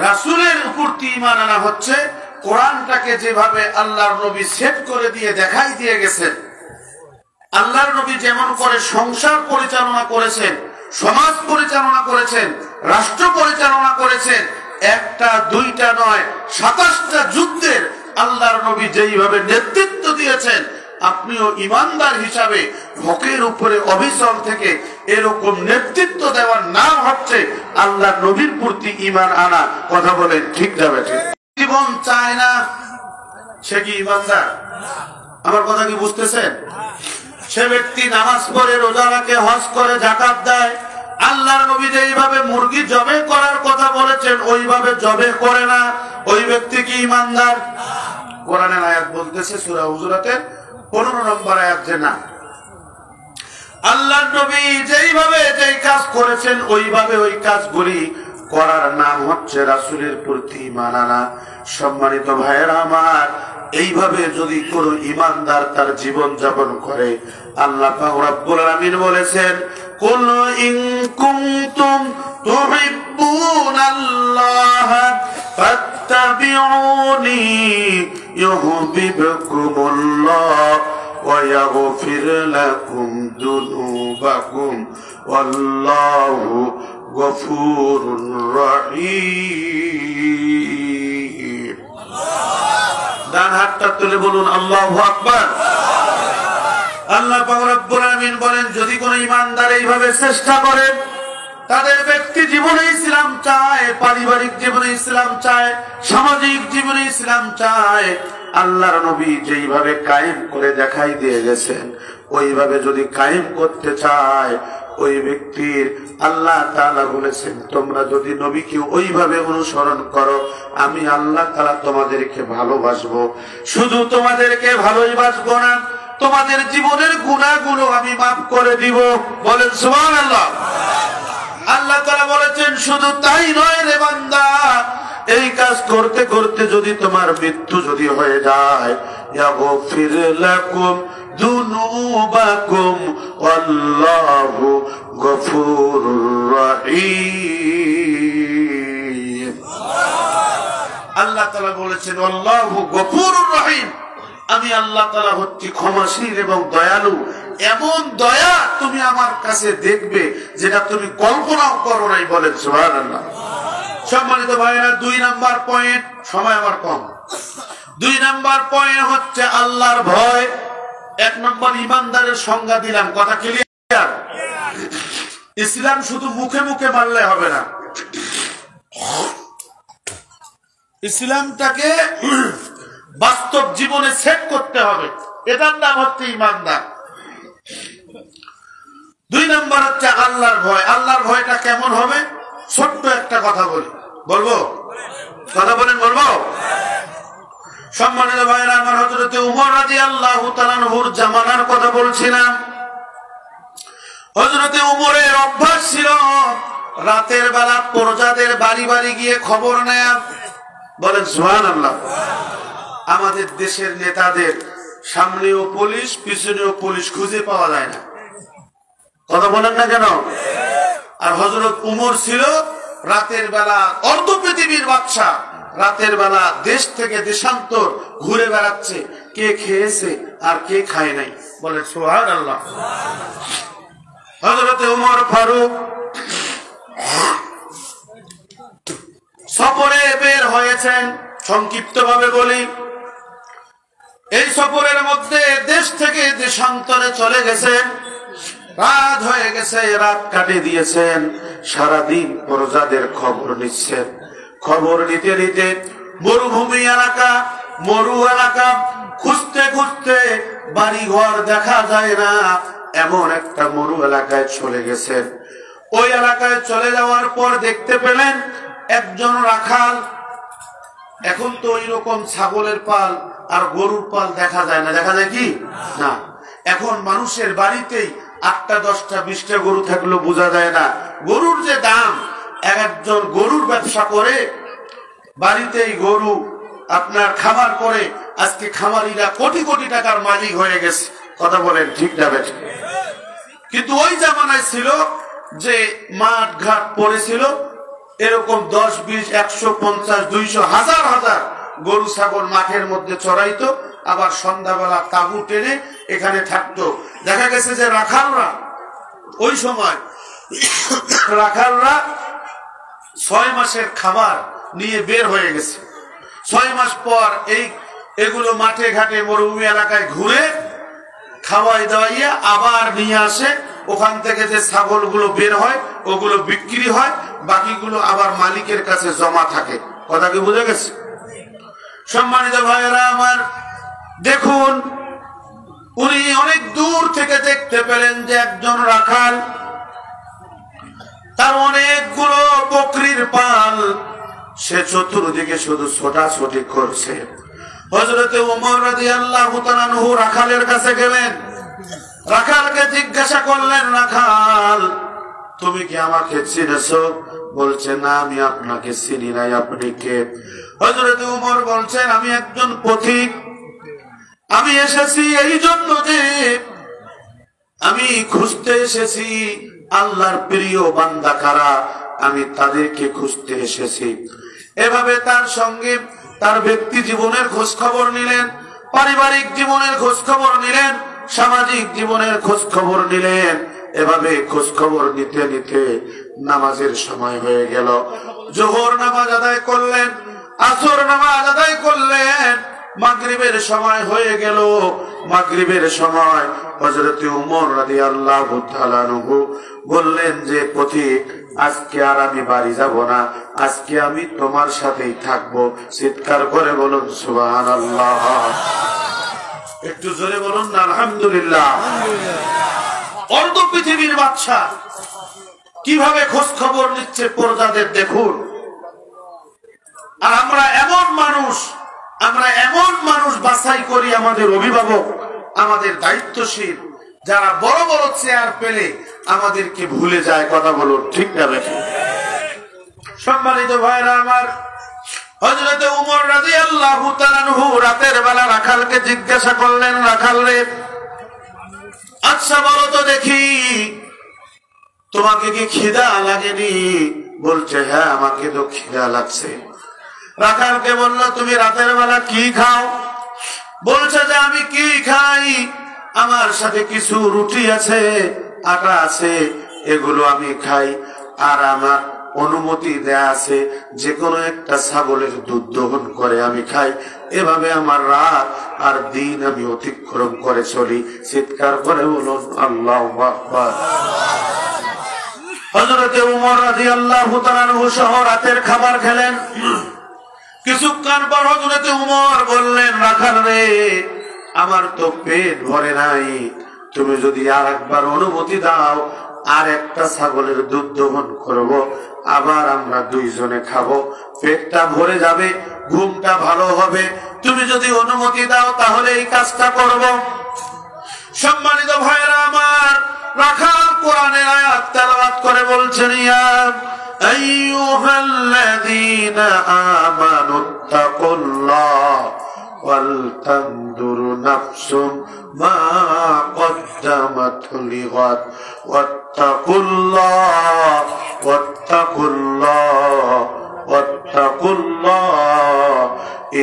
রাসূলের প্রতি ঈমান আনা হচ্ছে কোরআনটাকে যেভাবে আল্লাহর নবী সেট করে দিয়ে দেখাই দিয়ে গেছেন, আল্লাহর নবী যেমন করে সংসার পরিচালনা করেছেন, সমাজ পরিচালনা করেছেন, রাষ্ট্র পরিচালনা করেছেন, একটা দুইটা নয় 27টা যুদ্ধের আল্লাহর নবী যেইভাবে নেতৃত্ব দিয়েছেন, আপনিও ইমানদার হিসাবে হকের উপরে অবিচল থেকে এরকম নেতৃত্ব দেওয়ার নাম হচ্ছে আল্লাহর নবীর প্রতি ঈমান আনা। কথা বলেন ঠিক যাবে? ঠিক। জীবন চায় না, সে কি ইমানদার? আমার কথা কি বুঝতেছেন? সে ব্যক্তি নামাজ পড়ে, রোজা রাখে, হজ করে, যাকাত দেয়, আল্লাহর নবী যেইভাবে মুরগি জবে করার কথা বলেছেন ওইভাবে জবে করে না, ওই ব্যক্তি কি ইমানদার? কোরআনের আয়াত বলতেছে সূরা হুজুরাতের 15 নম্বর আয়াত যে না, আল্লাহর নবী যেইভাবে যেই কাজ করেছেন ওইভাবে ওই কাজগুলি করার নাম হচ্ছে রাসূলের প্রতি ঈমান আনা। সম্মানিত ভাইয়েরা আমার, এইভাবে যদি কোন ঈমানদার তার জীবন যাপন করে, আল্লাহ পাক রব্বুল আলামিন বলেছেন, কুল ইন কুনতুম তুহিব্বুনাল্লাহ ফাত্তাবিউনি ইউহিব্বুকুমুল্লাহ ওয়া ইয়াগফির লাকুম যুনুবাকুম ওয়াল্লাহু গফুরুর রহিম। ডান হাতটা তুলে বলুন আল্লাহু আকবার। আল্লাহ পাক রব্বুল আলামিন বলেন, যদি কোন ঈমানদার এইভাবে চেষ্টা করে, তাদের ব্যক্তি জীবনে ইসলাম চায়, পারিবারিক জীবনে ইসলাম চায়, সামাজিক জীবনে ইসলাম চায়, আল্লাহর নবী যেইভাবে কায়েম করে দেখাই দিয়ে গেছেন ওইভাবে যদি কায়েম করতে চায়, ওই ব্যক্তির আল্লাহ তাআলা বলেছেন, তোমরা যদি নবীকে ওইভাবে অনুসরণ করো, আমি আল্লাহ তাআলা তোমাদেরকে ভালোবাসবো। শুধু তোমাদেরকে ভালোই বাসবো না, তোমাদের জীবনের গুনাহগুলো আমি মাফ করে দিব। বলেন সুবহানাল্লাহ। আল্লাহ তাআলা বলেছেন, শুধু তাই নয় রে বান্দা, এই কাজ করতে করতে যদি তোমার মৃত্যু যদি হয়ে যায়, ইয়াগফির লাকুম যুনুবাকুম ওয়াল্লাহু গফুরুর রহিম। আল্লাহ তাআলা বলেছেন, আল্লাহু গফুরুর রহিম, আমি আল্লাহ তাআলা হচ্ছি ক্ষমাশীল এবং দয়ালু। এমন দয়া তুমি আমার কাছে দেখবে যেটা তুমি কল্পনাও করো নাই। বলেন সুবহানাল্লাহ। সম্মানিত ভাইরা, 2 নাম্বার পয়েন্ট, সময় আমার কম, 2 নাম্বার পয়েন্ট হচ্ছে আল্লাহর ভয়। 1 নম্বর ঈমানদারের সংজ্ঞা দিলাম, কথা ক্লিয়ার? ইসলাম শুধু মুখে মুখে মানলে হবে না, ইসলামটাকে বাস্তব জীবনে সেট করতে হবে, এটার নাম হচ্ছে ঈমানদার। 2 নম্বর হচ্ছে আল্লাহর ভয়। আল্লাহর ভয়টা কেমন হবে? ছোট্ট একটা কথা বলি, বলবো? কথা বলেন, বলবো? সম্মানিত ভাইরা আমার, হযরতে উমর রাদিয়াল্লাহু তাআলা আনহুর জামানার কথা বলছিলাম। হযরতে উমরের অভ্যাস ছিল রাতের বেলা প্রজাদের বাড়ি বাড়ি গিয়ে খবর নেয়া। বলেন সুবহানাল্লাহ। আমাদের দেশের নেতাদের সামনেও পুলিশ, পিছনেও পুলিশ, খুঁজে পাওয়া যায় না। কথা বলেন না কেন? আর হযরত উমর ছিল রাতের বেলা অর্ধ পৃথিবীর বাদশা, রাতের বেলা দেশ থেকে দেশান্তর ঘুরে বেড়াচ্ছে, কে খেয়েছে আর কে খায় নাই। বলে সুবহানাল্লাহ। হযরতে উমর ফারুক সফরে বের হয়েছেন, সংক্ষিপ্ত ভাবে বলি। এই সফরের মধ্যে দেশ থেকে দেশান্তরে চলে গেছেন, রাত হয়ে গেছে, রাত কাটিয়ে দিয়েছেন, সারাদিন প্রজাদের খবর নিচ্ছেন। খবর নিতে নিতে মরুভূমি এলাকা, মরু এলাকা খুঁজতে খুঁজতে বাড়ি ঘর দেখা যায় না, এমন একটা মরু এলাকায় চলে গেছেন। ওই এলাকায় চলে যাওয়ার পর দেখতে পেলেন একজন রাখাল। এখন তো ওই রকম ছাগলের পাল আর গরুর পাল দেখা যায় না, দেখা যায় কি না? এখন মানুষের বাড়িতেই 8টা 10টা 20টা গরু থাকলেও বোঝা যায় না। গরুর যে দাম, একজন গরুর ব্যবসা করে বাড়িতেই গরু আপনার খামার করে আজকে খামারিরা কোটি কোটি টাকার মালিক হয়ে গেছে। কথা বলেন ঠিক না বেঠিক? কিন্তু ওই জামানায় ছিল যে মাঠ ঘাট পড়েছিল, এরকম 10, 20, 100, 50, 200, হাজার হাজার গরু ছাগল মাঠের মধ্যে চড়াইতো, আবার সন্ধ্যাবেলা তাঁবু টেনে এখানে থাকতো। দেখা গেছে যে রাখালরা ওই সময় রাখালরা 6 মাসের খাবার নিয়ে বের হয়ে গেছে। 6 মাস পর এগুলো মাঠে ঘাটে মরুভূমি এলাকায় ঘুরে খাওয়াই দাওয়াইয়া আবার নিয়ে আসে। ওখান থেকে যে ছাগলগুলো বের হয় ওগুলো বিক্রি হয়, বাকিগুলো আবার মালিকের কাছে জমা থাকে। কথা কি বুঝে গেছে? সম্মানিত ভাইয়েরা আমার, দেখুন উনি অনেক দূর থেকে দেখতে পেলেন যে একজন রাখাল, তার অনেকগুলো বকরির পাল, সে চতুর্দিকে শুধু ছোটাছুটি করছে। হযরতে ওমর রাদিয়াল্লাহু তাআলা আনহু রাখালের কাছে গেলেন, রাখালকে জিজ্ঞাসা করলেন, রাখাল তুমি কি আমাকে চিনেছো? বলছে না, আমি আপনাকে চিনি নাই, আপনি কে? হযরতে ওমর বলছেন, আমি একজন পথিক, আমি এসেছি এই জন্য যে আমি খুঁজতে এসেছি আল্লাহর প্রিয় বান্দা কারা, আমি তাদেরকে খুঁজতে এসেছি। এভাবে তার সঙ্গে তার ব্যক্তি জীবনের খোঁজ খবর নিলেন, পারিবারিক জীবনের খোঁজ খবর নিলেন, সামাজিক জীবনের খোঁজ খবর নিলেন। এভাবে খোঁজ খবর নিতে নিতে নামাজের সময় হয়ে গেল। জোহর নামাজ আদায় করলেন, আসর নামাজ আদায় করলেন, মাগরিবের সময় হয়ে গেল। মাগরিবের সময় হযরতে ওমর রাদিয়াল্লাহু তাআলা আনহু বললেন যে পথিক, আজকে আর আমি বাড়ি যাব না, আজকে আমি তোমার সাথেই থাকবো। চিৎকার করে বলুন সুবহানাল্লাহ। একটু জোরে বলুন না আলহামদুলিল্লাহ। অর্ধ পৃথিবীর বাদশা কিভাবে খোঁজ খবর নিচ্ছে প্রজাদের দেখুন। আর আমরা এমন মানুষ বাছাই করি, আমাদের অভিভাবক, আমাদের দায়িত্বশীল যারা বড় বড় চেয়ার পেলে আমাদেরকে ভুলে যায়। কথা বলুন ঠিক না বেঠিক? সম্মানিত ভাইরা আমার, হযরতে ওমর রাদিয়াল্লাহু তাআলা আনহু রাতের বেলা রাখালকে জিজ্ঞাসা করলেন, রাখাল রে, আচ্ছা বলো তো দেখি তোমাকে কি খিদা লাগেনি? বলছে হ্যাঁ, আমাকে তো খিদা লাগছে। রাখালকে বলল, তুমি রাতের বেলা কি খাও? বলছে যে আমি কি খাই, আমার সাথে কিছু রুটি আছে, আটা আছে, এগুলো আমি খাই। আর আমার অনুমতি দেয়া আছে যে কোনো একটা ছাগলের দুধ দহন করে আমি খাই। এভাবে আমার রাত আর দিন আমি অতিক্রম করে চলি। চিৎকার করে বলুন আল্লাহু আকবার। হযরতে ওমর রাদিয়াল্লাহু তাআলা আনহু সহ রাতের খাবার খেলেন। কিছুক্ষণ পর হযরতে ওমর বললেন, রাখাল রে, আমার তো পেট ভরে নাই, তুমি যদি আর একবার অনুমতি দাও, আর একটা ছাগলের দুধ দহন করব, আবার আমরা দুইজনে খাবো, পেটটা ভরে যাবে, ঘুমটা ভালো হবে। তুমি যদি অনুমতি দাও তাহলে এই কাজটা করব। সম্মানিত ভাইরা আমার, রাখাল কোরআনের আয়াত তেলাওয়াত করে বলছেন, ইয়া আইয়ুহাল্লাযীনা আমানুত্তাকুল্লাহ ওয়াল তানজুর নাফসুম মা কদ্দামাত লিগাদ ওয়াত্তাকুল্লাহ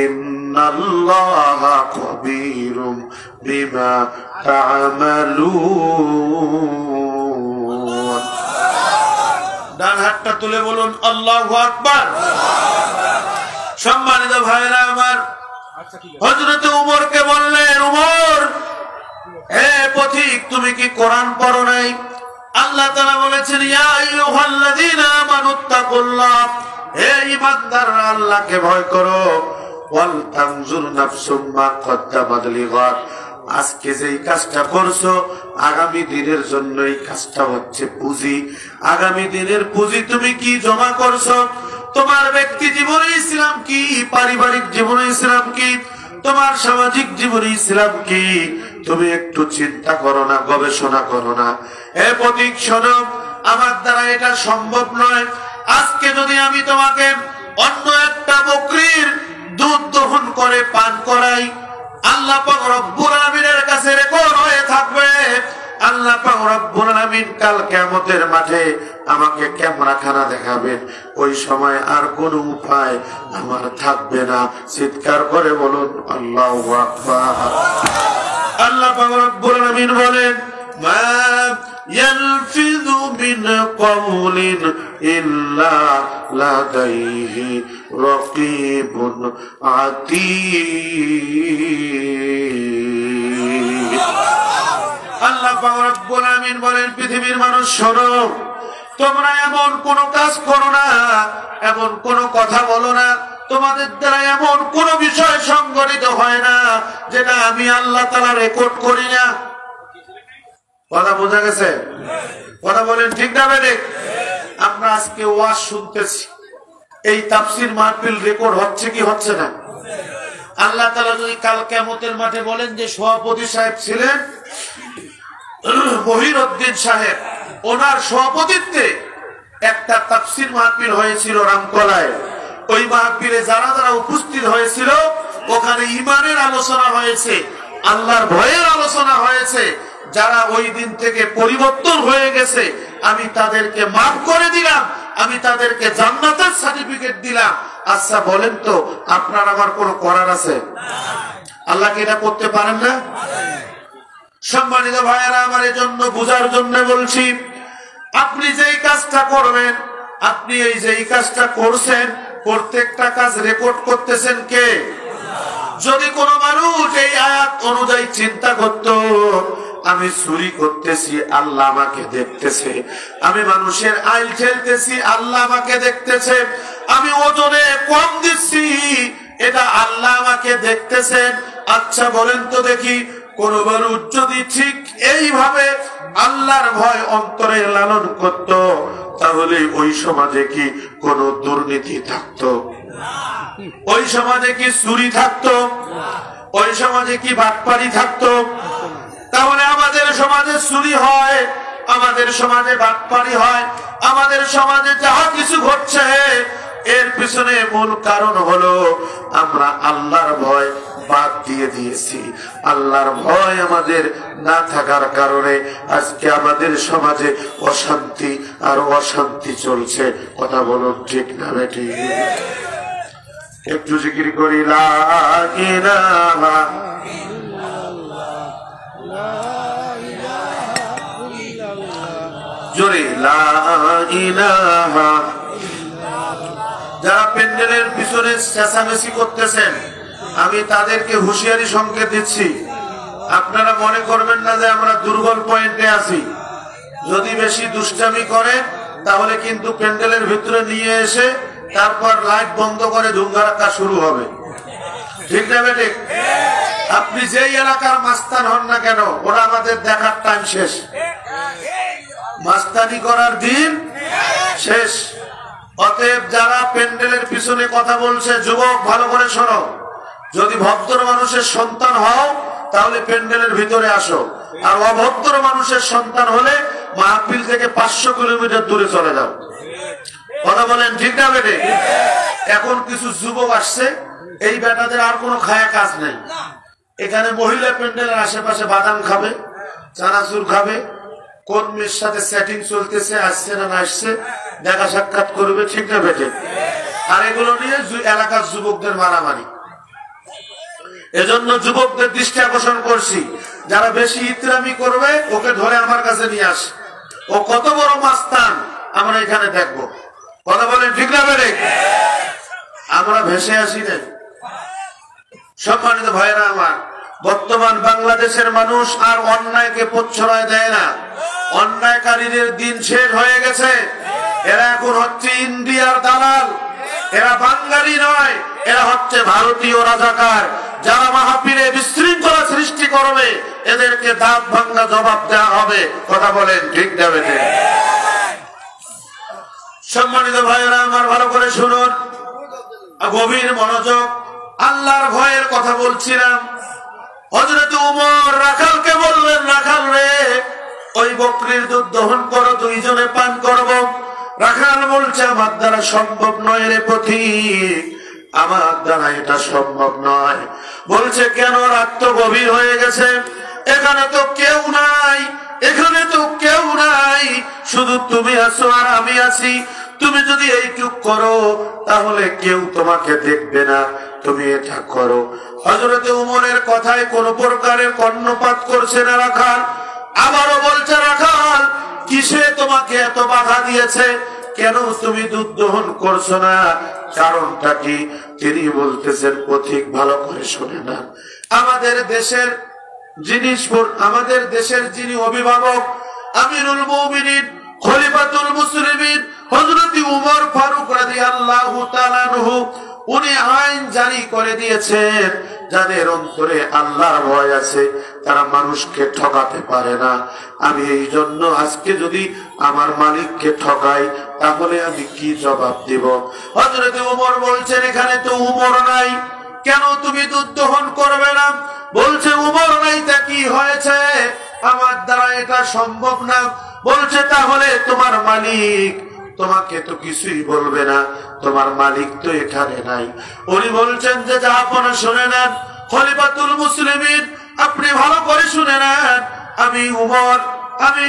ইন্নাল্লাহা খাবীরুম বিমা তা'মালুন। ডান হাতটা তুলে বলুন আল্লাহু আকবার। সম্মানিত ভাইরা আমার, হযরত ওমরকে বললেন, ওমর, হে পথিক, তুমি কি কোরআন পড়ো নাই? আল্লাহ তাআলা বলেছেন, ইয়া আইয়ুহাল্লাযীনা আমানুত্তাকুল্লাহ, হে ঈমানদাররা, আল্লাহকে ভয় করো। ওয়াল তানজুর নাফসুম মা কদ্দামাত লিগাদ, আজকে যেই কাজটা করছো আগামী দিনের জন্য এই কাজটা হচ্ছে পুঁজি। আগামী দিনের পুঁজি তুমি কি জমা করছো? তোমার ব্যক্তি জীবনে ইসলাম কি, পারিবারিক জীবনে ইসলাম কি, তোমার সামাজিক জীবনে ইসলাম কি? তুমি একটু চিন্তা করো না, গবেষণা করো না? হে পথিক শোনো, আমার দ্বারা এটা সম্ভব নয়। আজকে যদি আমি তোমাকে অন্য একটা বকরির দুধ দহন করে পান করাই, আল্লাহ পাক রব্বুল আলামিনের কাছে রেকর্ড হয়ে থাকবে। আল্লাহ পাক রব্বুল আলামিন কাল কিয়ামতের মাঠে আমাকে ক্যামেরাখানা দেখাবেন, ওই সময় আর কোন উপায় আমার থাকবে না। চিৎকার করে বলুন আল্লাহু আকবার। আল্লাহ পাক রব্বুল আলামিন বলেন, মা ইয়ালফিযু মিন কওলিন ইল্লা লাদাইহি রাকীবুন আতীদ। আল্লাহ পাক রব্বুল আলামিন বলেন, পৃথিবীর মানুষ শোনো, তোমরা এমন কোন কাজ করো না, এমন কোন কথা বলো না, তোমাদের দ্বারা এমন কোন বিষয় সংঘটিত হয় না যেটা আমি আল্লাহ তাআলা রেকর্ড করি না। কথা বোঝা গেছে? কথা বলেন ঠিক না বেঠিক? আমরা আজকে ওয়াজ শুনতেছি, এই তাফসীর মাহফিল রেকর্ড হচ্ছে কি হচ্ছে না? আল্লাহ তাআলা যদি কাল কিয়ামতের মাঠে বলেন যে সভাপতি সাহেব ছিলেন মহিউদ্দিন সাহেব, ওনার সভাপতিত্বে একটা তাফসীর মাহফিল হয়েছিল রামকলায়, ওই মাহফিলে যারা যারা উপস্থিত হয়েছিল ওখানে ঈমানের আলোচনা হয়েছে, আল্লাহর ভয়ের আলোচনা হয়েছে। যারা ওই দিন থেকে পরিবর্তন হয়ে গেছে আমি তাদেরকে মাফ করে দিলাম, আমি তাদেরকে জান্নাতের সার্টিফিকেট দিলাম। আচ্ছা বলেন তো, আপনার আমার কোনো করার আছে? আল্লাহ কি এটা করতে পারেন না? সম্মানিত ভাইয়েরা আমার, এই জন্য বুঝার জন্য বলছি, আপনি যেই কাজটা করবেন, আপনি এই যেই কাজটা করছেন, প্রত্যেকটা কাজ রেকর্ড করতেছেন কে? যদি কোনো মানুষ এই আয়াত অনুযায়ী চিন্তা করত, আমি চুরি করতেছি আল্লাহ আমাকে দেখতেছে, আমি মানুষের আইল ঠেলতেছি আল্লাহ আমাকে দেখতেছে, আমি ওজনে কম দিচ্ছি এটা আল্লাহ আমাকে দেখতেছেন। আচ্ছা বলেন তো দেখি, কোন মানুষ যদি ঠিক এইভাবে আল্লাহর ভয় অন্তরে লালন করত, তাহলে ওই সমাজে কি কোন দুর্নীতি থাকতো? ওই সমাজে কি চুরি থাকতো? ওই সমাজে কি বাটপারি থাকতো? তাহলে আমাদের সমাজে চুরি হয়, আমাদের সমাজে বাটপারি হয়, আমাদের সমাজে যাহা কিছু ঘটছে এর পিছনে মূল কারণ হলো আমরা আল্লাহর ভয় বাদ দিয়ে দিয়েছি। আল্লাহর ভয় আমাদের না থাকার কারণে আজকে আমাদের সমাজে অশান্তি আর অশান্তি চলছে। কথা বলুন ঠিক না বেঠিক? একটু জিকির করি লা ইলাহা জোরে লা ইলাহা। যারা প্যান্ডেলের পিছনে চেঁচামেচি করতেছেন, আমি তাদেরকে হুঁশিয়ারি সংকেত দিচ্ছি, আপনারা মনে করবেন না যে আমরা দুর্বল পয়েন্টে আছি। যদি বেশি দুষ্টামি করে তাহলে কিন্তু প্যান্ডেলের ভিতরে নিয়ে এসে তারপর লাইট বন্ধ করে ধুমধারাক্কা শুরু হবে। ঠিক না বেঠিক? আপনি যেই এলাকার মাস্তান হন না কেন, ওরা আমাদের দেখার টাইম শেষ, মাস্তানি করার দিন শেষ। অতএব যারা প্যান্ডেলের পিছনে কথা বলছে, যুবক ভালো করে শোনো, যদি ভদ্র মানুষের সন্তান হও তাহলে প্যান্ডেলের ভিতরে আসো, আর অভদ্র মানুষের সন্তান হলে মাহফিল থেকে 500 কিলোমিটার দূরে চলে যাও। কথা বলেন ঠিক না বেটে? এখন কিছু যুবক আসছে, এই বেটাদের আর কোনো খায়া কাজ নেই, এখানে মহিলা প্যান্ডেলের আশেপাশে বাদাম খাবে, চানাচুর খাবে, কোন মেয়ের সাথে সেটিং চলতেছে, আসছে না আসছে দেখা সাক্ষাৎ করবে। ঠিক না বেটে? আর এগুলো নিয়ে এলাকার যুবকদের মারামারি। এজন্য যুবকদের দৃষ্টি আকর্ষণ করছি, যারা বেশি ইতরামি করবে ওকে ধরে আমার কাছে নিয়ে আস, ও কত বড় মাস্তান আমরা এখানে দেখবো। কথা বলেন ঠিক না বেটে? আমরা ভেসে আসি না। সম্মানিত ভাইরা আমার, বর্তমান বাংলাদেশের মানুষ আর অন্যায়কে প্রশ্রয় দেয় না। অন্যায়কারীদের দিন শেষ হয়ে গেছে। এরা এখন হচ্ছে ইন্ডিয়ার দালাল, এরা বাঙালি নয়, এরা হচ্ছে ভারতীয় রাজাকার। যারা মাহফিলে বিশৃঙ্খলা সৃষ্টি করবে এদেরকে দাঁত ভাঙ্গা জবাব দেওয়া হবে। কথা বলেন ঠিক না বেটে? সম্মানিত ভাইয়েরা আমার, ভালো করে শুনুন, গভীর মনোযোগ। আল্লাহর ভয়ের কথা বলছিলাম। হযরত ওমর রাখালকে বললেন, রাখাল রে, ওই বকরির দুধ দহন করো, দুইজনে পান করব। রাখাল বলছে, আমার দ্বারা সম্ভব নয় রে পথিক, আমার দ্বারা এটা সম্ভব নয়। বলছে কেন? রাত তো গভীর হয়ে গেছে, এখানে তো কেউ নাই, এখানে তো কেউ নাই, শুধু তুমি আছো আর আমি আছি। তুমি যদি এইটুক করো তাহলে কেউ তোমাকে দেখবে না, তুমি এটা করো। হযরত উমরের কথায় কোন প্রকারের কর্ণপাত করছে না রাখাল। আবারও বলছে, রাখাল কিসে তোমাকে এত বাধা দিয়েছে? কেন তুমি দুধ দহন করছো না? কারণটা কি? তিনি বলতেছেন, পথিক ভালো করে শুনে না, আমাদের দেশের যিনি অভিভাবক, আমিরুল মুমিনিন, খলিফাতুল মুসলিমিন হযরত উমর ফারুক রাদিয়াল্লাহু তাআলা আনহু, উনি আইন জারি করে দিয়েছেন, যাদের অন্তরে আল্লাহর ভয় আছে তারা মানুষকে ঠকাতে পারে না। আমি এই জন্য আজকে যদি আমার মালিককে ঠকাই তাহলে আমি কি জবাব দিব? হযরত উমর বলছেন, এখানে তো উমর নাই, কেন তুমি দুধ দহন করবে না? বলছে, উমর নাই তা কি হয়েছে, আমার দ্বারা এটা সম্ভব না। বলছে, তাহলে তোমার মালিক তোমাকে তো কিছুই বলবে না, তোমার মালিক তো এখানে নাই। উনি বলছেন যে, যা আপনারা শুনে নেন খলিফাতুল মুসলিমিন, আপনি ভালো করে শুনে নেন, আমি উমর, আমি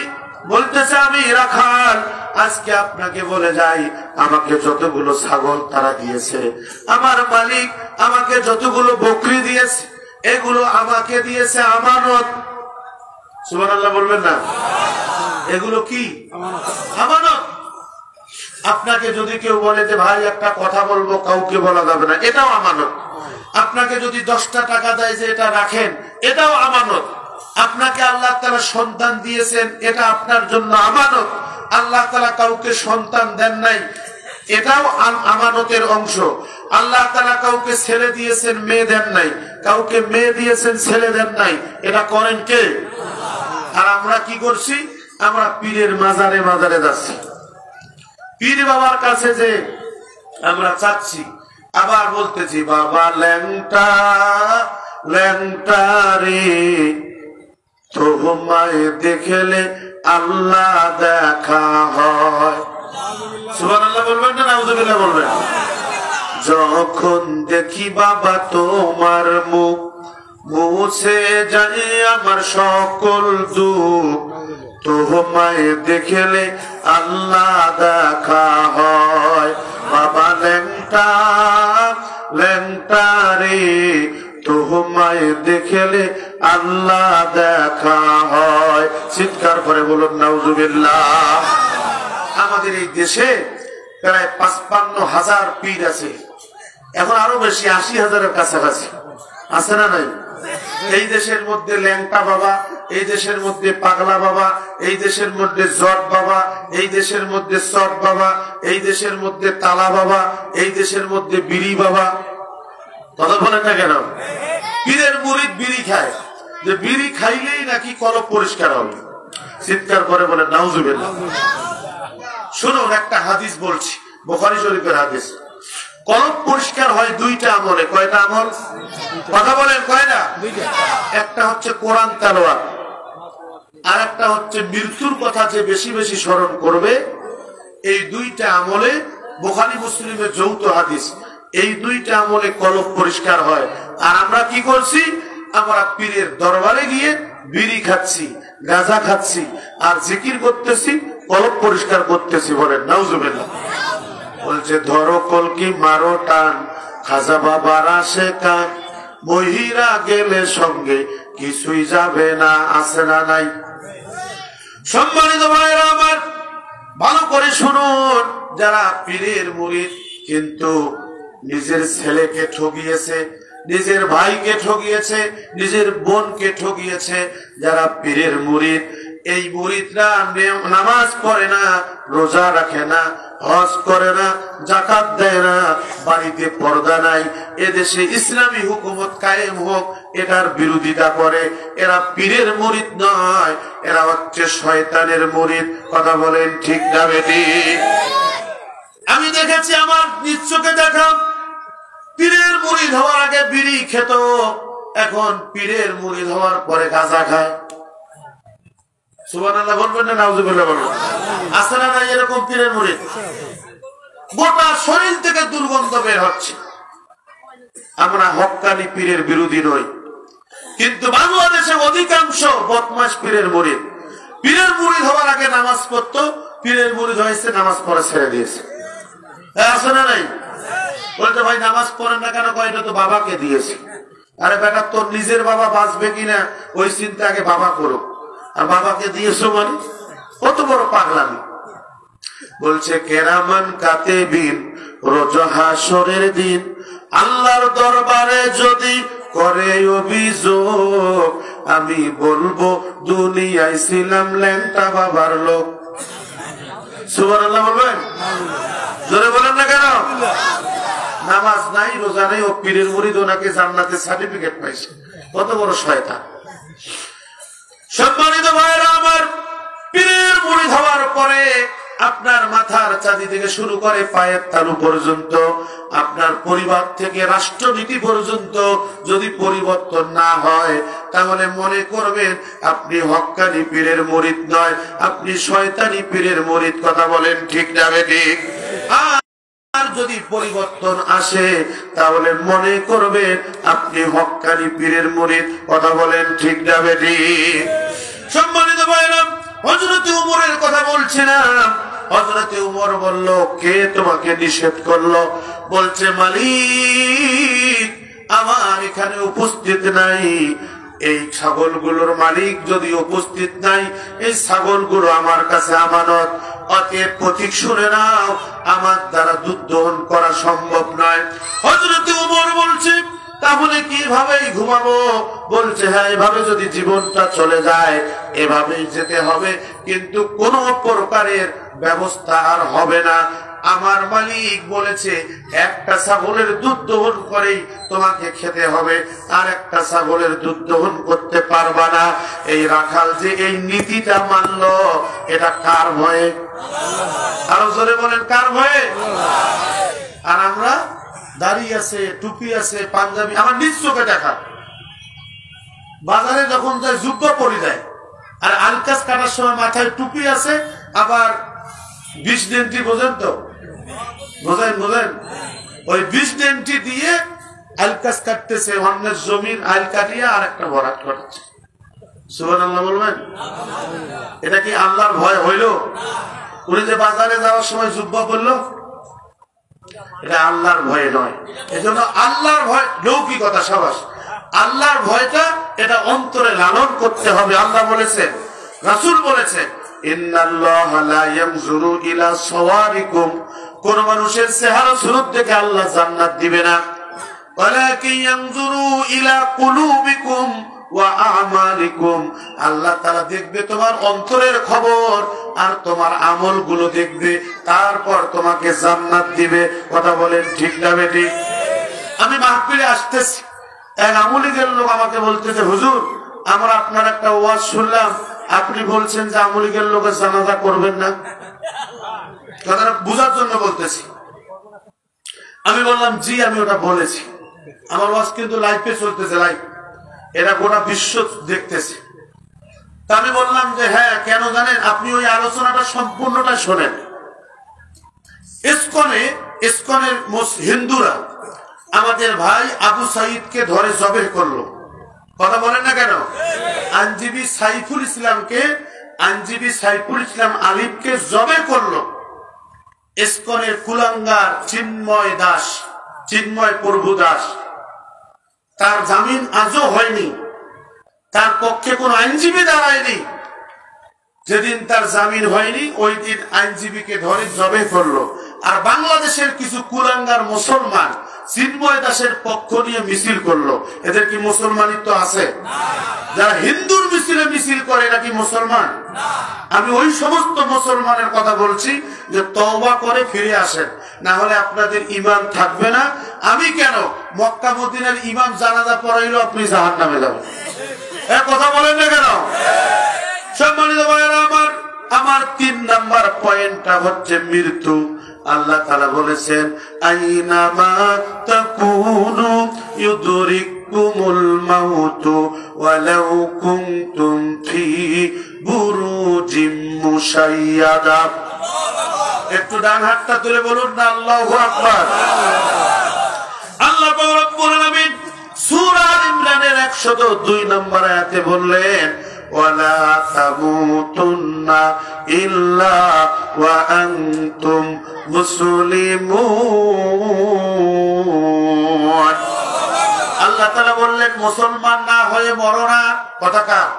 বলতেছে, আমি রাখাল, আজকে আপনাকে বলে যাই, আমাকে যতগুলো ছাগল তারা দিয়েছে, আমার মালিক আমাকে যতগুলো বকরি দিয়েছে, এগুলো আমাকে দিয়েছে আমানত। সুবহানাল্লাহ বলবেন না? এগুলো কি আমানত। আপনাকে যদি কেউ বলে যে ভাই একটা কথা বলবো, কাউকে বলা যাবে না, এটাও আমানত। আপনাকে যদি 10টা টাকা দেয় যে এটা রাখেন, এটাও আমানত। আপনাকে আল্লাহ তাআলা সন্তান দিয়েছেন, এটা আপনার জন্য আমানত। আল্লাহ তাআলা কাউকে সন্তান দেন নাই, এটাও আমানতের অংশ। আল্লাহ তাআলা কাউকে ছেলে দিয়েছেন, মেয়ে দেন নাই, কাউকে মেয়ে দিয়েছেন, ছেলে দেন নাই, এটা করেন কে? আর আমরা কি করছি? আমরা পীরের মাজারে মাজারে যাচ্ছি, পীর বাবার কাছে যে আমরা চাচ্ছি, আবার বলতেছি, বাবা ল্যাংটা ল্যাংটা রে, তোমায় দেখলে আল্লাহ দেখা হয়। সুবহানাল্লাহ বলবেন না নাউযুবিল্লাহ বলবেন? যখন দেখি বাবা তোমার মুখ, মুছে যায় আমার সকল দুঃখ, তোমায় দেখলে আল্লাহ দেখা হয়। বাবা ল্যাংটা ল্যাংটা রে, তোমায় দেখলে আল্লাহ দেখা হয়। চিৎকার করে বলুন নাউযুবিল্লাহ। আমাদের এই দেশে প্রায় 55,000 পীর আছে, এখন আরো বেশি, 80,000-এর কাছাকাছি আছে না নাই? এই দেশের মধ্যে ল্যাংটা বাবা, এই দেশের মধ্যে পাগলা বাবা, এই দেশের মধ্যে জট বাবা, এই দেশের মধ্যে চট বাবা, এই দেশের মধ্যে তালা বাবা, এই দেশের মধ্যে বিড়ি বাবা। কথা বলেন না কেন? পীরের মুরিদ বিড়ি খায়, যে বিড়ি খাইলেই নাকি কলব পরিষ্কার হবে। চিৎকার করে বলে নাউযুবিল্লাহ। শুনুন, একটা হাদিস বলছি, বুখারী শরীফের হাদিস। কলব পরিষ্কার হয় 2টা আমলে। কয়টা আমল? কথা বলেন, কয়টা? একটা হচ্ছে কোরআন তেলাওয়াত, আর একটা হচ্ছে মৃত্যুর কথা যে বেশি বেশি স্মরণ করবে। এই 2টা আমলে, বুখারী মুসলিমের যৌথ হাদিস, এই 2টা আমলে কলব পরিষ্কার হয়। আর আমরা কি করছি? আমরা পীরের দরবারে গিয়ে বিড়ি খাচ্ছি, গাঁজা খাচ্ছি, আর জিকির করতেছি, কলব পরিষ্কার করতেছি। বলেন নাউযুবিল্লাহ। বলছে, ধরো কলকি মারো টান, খাজা বাবার আসে কান, মহিরা গেলে সঙ্গে কিছুই যাবে না, আছে না নাই? সম্মানিত ভাইরা আমার, ভালো করে শুনুন, যারা পীরের মুরিদ কিন্তু নিজের ছেলেকে ঠকিয়েছে, নিজের ভাইকে ঠকিয়েছে, নিজের বোনকে ঠকিয়েছে, যারা পীরের মুরিদ, এই মুরিদরা নামাজ পড়ে না, রোজা রাখে না, হজ করে না, যাকাত দেয় না, বাড়িতে পর্দা নাই, এদেশে ইসলামী হুকুমত কায়েম হোক এটার বিরোধিতা করে, এরা পীরের মুরিদ নয়, এরা হচ্ছে শয়তানের মুরিদ। কথা বলেন ঠিক না বেঠিক? আমি দেখেছি, আমার নিজ চোখে দেখা, পীরের মুরিদ হওয়ার আগে বিড়ি খেত, এখন পীরের মুরিদ হওয়ার পরে গাঁজা খায়। সুবহানাল্লাহ বলবেন না নাউযুবিল্লাহ বলবেন? আছে না নাই এরকম পীরের মুরিদ? গোটা শরীর থেকে দুর্গন্ধ বের হচ্ছে। আমরা হক্কানি পীরের বিরোধী নই, কিন্তু বাংলাদেশে অধিকাংশ বদমাশ পীরের মুরিদ। পীরের মুরিদ হওয়ার আগে নামাজ পড়তো, পীরের মুরিদ হয়েছে নামাজ পড়া ছেড়ে দিয়েছে। আছে না নাই? বলতে ভাই নামাজ পড়েন না কেন? কয় এটা তো বাবাকে দিয়েছে। আরে বেটা, তোর নিজের বাবা বাঁচবে কিনা ওই চিন্তা আগে বাবা করো, আর বাবাকে দিয়েছো মানে কত বড় পাগলামি। বলছে কেরামান কাতেবিন রোজ হাসরের দিন আল্লাহর দরবারে যদি করে অভিযোগ, আমি বলবো দুনিয়ায় ছিলাম ল্যাংটা বাবার লোক। সুবহানাল্লাহ বলবেন? জোরে বলেন না কেন? নামাজ নাই, রোজা নেই, ও পীরের মুরিদ, ওনাকে জান্নাতের সার্টিফিকেট পাইছে। কত বড় শয়তান। সম্মানিত ভাইরা আমার, পীরের মুরিদ হওয়ার পরে আপনার মাথার চাঁদি থেকে শুরু করে পায়ের তালু পর্যন্ত, আপনার পরিবার থেকে রাষ্ট্রনীতি পর্যন্ত যদি পরিবর্তন না হয়, তাহলে মনে করবেন আপনি হক্কানি পীরের মুরিদ নয়, আপনি শয়তানি পীরের মুরিদ। কথা বলেন ঠিক না ঠিক? আর যদি পরিবর্তন আসে তাহলে মনে করবেন আপনি হক্কানি পীরের মুরিদ। কথা বলেন ঠিক না ঠিক? সম্মানিত ভাইরা, হযরত উমরের কথা বলছিলাম। হযরত উমর বলল, কে তোমাকে নিষেধ করলো? বলছে মালিক আমার এখানে উপস্থিত নাই। এই ছাগলগুলোর মালিক যদি উপস্থিত নাই, এই ছাগলগুলো আমার কাছে আমানত, অতএব প্রতীক শুনে নাও, আমার দ্বারা দুধ দহন করা সম্ভব নয়। হযরত উমর বলছে, তাহলে কিভাবে ঘুমাবো? বলছে, হ্যাঁ, এভাবে যদি জীবনটা চলে যায় এভাবেই যেতে হবে, কিন্তু কোন প্রকারের ব্যবস্থা আর হবে না। আমার মালিক বলেছে একটা ছাগলের দুধ দহন করেই তোমাকে খেতে হবে, আর একটা ছাগলের দুধ দহন করতে পারবা না। এই রাখাল যে এই নীতিটা মানলো, এটা কার ভয়ে? আরো জোরে বলেন, কার ভয়ে? আর আমরা দাড়ি আছে, টুপি আছে, পাঞ্জাবি, আমার নিজ চোখে দেখা, বাজারে যখন যায় জুব্বা পরে যায়, আর আলকাস কাটার সময় মাথায় টুপি আছে, আবার 20 ডেন্টি, বোঝেন তো? বোঝেন? ওই 20 ডেন্টি দিয়ে আলকাস কাটতেছে, অন্যের জমির আল কাটিয়ে আর একটা ভরাট করাচ্ছে। সুবহানাল্লাহ বলবেন? এটা কি আল্লাহর ভয় হইল? উনি যে বাজারে যাওয়ার সময় জুব্বা পরলো, এটা আল্লাহর ভয় নয়। এজন্য আল্লাহর ভয় লৌকিকতা, সাবাস। আল্লাহর ভয়টা এটা অন্তরে লালন করতে হবে। আল্লাহ বলেছেন, রাসূল বলেছেন, ইন্নাল্লাহা লা ইয়ানজুরু ইলা সাওয়ারিকুম, কোন মানুষের চেহারা সুরত দেখে আল্লাহ জান্নাত দিবে না, ওয়ালাকিন ইয়ানজুরু ইলা কুলুবিকুম ওয়া আমালিকুম, আল্লাহ তাআলা দেখবে তোমার অন্তরের খবর আর তোমার আমলগুলো দেখবে, তারপর তোমাকে জান্নাত দিবে। কথা বলেন ঠিক না বেটি? আমি মাহফিলে আসতেছি, এক আমলিগের লোক আমাকে বলতেছে, হুজুর আমরা আপনার একটা ওয়াজ শুনলাম, আপনি বলছেন যে আমলিগের লোকের জানাজা করবেন না। কথাটা বুঝার জন্য বলতেছি। আমি বললাম, জি আমি ওটা বলেছি। আমার ওয়াজ কিন্তু লাইভে চলতেছে, লাইভ, এরা গোটা বিশ্ব দেখতেছে। তা আমি বললাম যে হ্যাঁ, কেন জানেন? আপনি ওই আলোচনাটা সম্পূর্ণটা শোনেন। ইসকনের হিন্দুরা আমাদের ভাই আবু সাইদকে ধরে জবেহ করলো। কথা বলেন না কেন? আইনজীবী সাইফুল ইসলাম আলিফকে জবেহ করলো। ইসকনের কুলাঙ্গার চিন্ময় প্রভু দাস, তার জামিন আজও হয়নি, তার পক্ষে কোন আইনজীবী দাঁড়ায়নি। যেদিন তার জামিন হয়নি ওই দিন আইনজীবীকে ধরে জবেহ করলো। আর বাংলাদেশের কিছু কুলাঙ্গার মুসলমান চিন্ময় দাসের পক্ষ নিয়ে মিছিল করলো। এদের কি মুসলমানিত্ব আছে? যারা হিন্দুর মিছিলে মিছিল করে এরা কি মুসলমান? আমি ওই সমস্ত মুসলমানের কথা বলছি যে তওবা করে ফিরে আসেন, না হলে আপনাদের ঈমান থাকবে না। আমি কেন, মক্কা মদিনার ইমাম জানাজা পড়াইলো, আপনি জাহান্নামে যাবেন। কথা বলেন না কেন? সম্মানিত ভাইরা আমার 3 নাম্বার পয়েন্টটা হচ্ছে মৃত্যু। আল্লাহ তাআলা বলেছেন, আইনামা তাকুনু ইউদরিকুমুল মাউতু ওয়ালাউ কুনতুম ফি বুরুজিম মুশাইয়াদা। একটু ডান হাতটা তুলে বলুন না আল্লাহু আকবার। আল্লাহ পাক রব্বুল আলামিন সূরা আল ইমরানের 102 নম্বর আয়াতে বললেন, ওয়ালা তামুতুন্না ইল্লা ওয়া আনতুম মুসলিমুন। আল্লাহ তাআলা বললেন মুসলমান না হয়ে মরো না। কথা কার?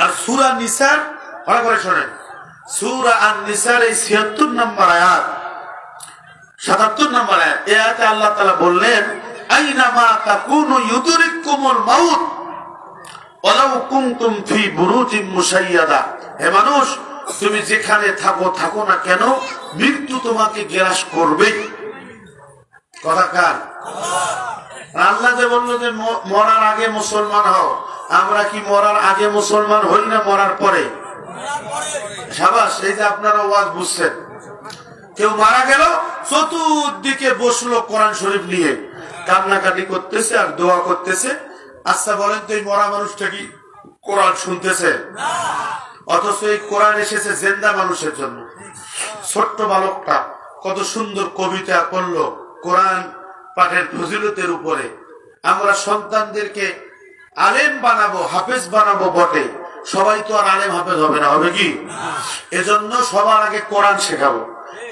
আর সূরা নিসার ভালো করে শোনেন, সূরা আন-নিসার এই ৭৬ নম্বর আয়াত ৭৭ নম্বর আয়াত, এই আয়াতে আল্লাহ তাআলা বললেন আইনামা তাকুনু ইউদরিকুমুল মাউত ওয়ালাউ কুনতুম ফি বুরুজিন মুশাইয়াদা। হে মানুষ, তুমি যেখানে থাকো না কেন মৃত্যু তোমাকে গ্রাস করবে। কথা কার? আল্লাহ যে বললো যে মরার আগে মুসলমান হও, আমরা কি মরার আগে মুসলমান হই না মরার পরে? সাবাস, এই যে আপনারা ওয়াজ বুঝছেন। কেউ মারা গেল, চতুর্দিকে বসলো কোরআন শরীফ নিয়ে, কান্নাকাটি করতেছে আর দোয়া করতেছে। আচ্ছা বলেন তো, এই মরা মানুষটা কি কোরআন শুনতেছে? অথচ এই কোরআন এসেছে জিন্দা মানুষের জন্য। ছোট্ট বালকটা কত সুন্দর কবিতা করলো কোরআন পাঠের ফজিলতের উপরে। আমরা সন্তানদেরকে আলেম বানাবো, হাফেজ বানাবো বটে, সবাই তো আর আলেম হাফেজ হবে না, হবে কি? এজন্য সবার আগে কোরআন শেখাবো।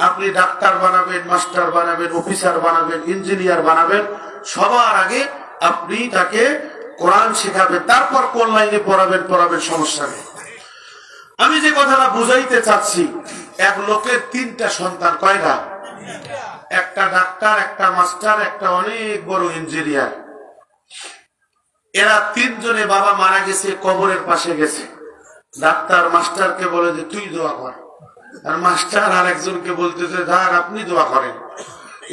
আপনি ডাক্তার বানাবেন, মাস্টার বানাবেন, অফিসার বানাবেন, ইঞ্জিনিয়ার বানাবেন, সবার আগে আপনি তাকে কোরআন শেখাবেন, তারপর কোন লাইনে পড়াবেন সমস্যা নেই। আমি যে কথাটা বুঝাইতে চাচ্ছি, এক লোকের 3টা সন্তান। কয়টা? একটা ডাক্তার, একটা মাস্টার, একটা অনেক বড় ইঞ্জিনিয়ার। এরা 3 জনে বাবা মারা গেছে, কবরের পাশে গেছে। ডাক্তার মাস্টারকে বলে যে তুই দোয়া কর, আর মাস্টার আরেকজনকে বলতেছে যাক আপনি দোয়া করেন।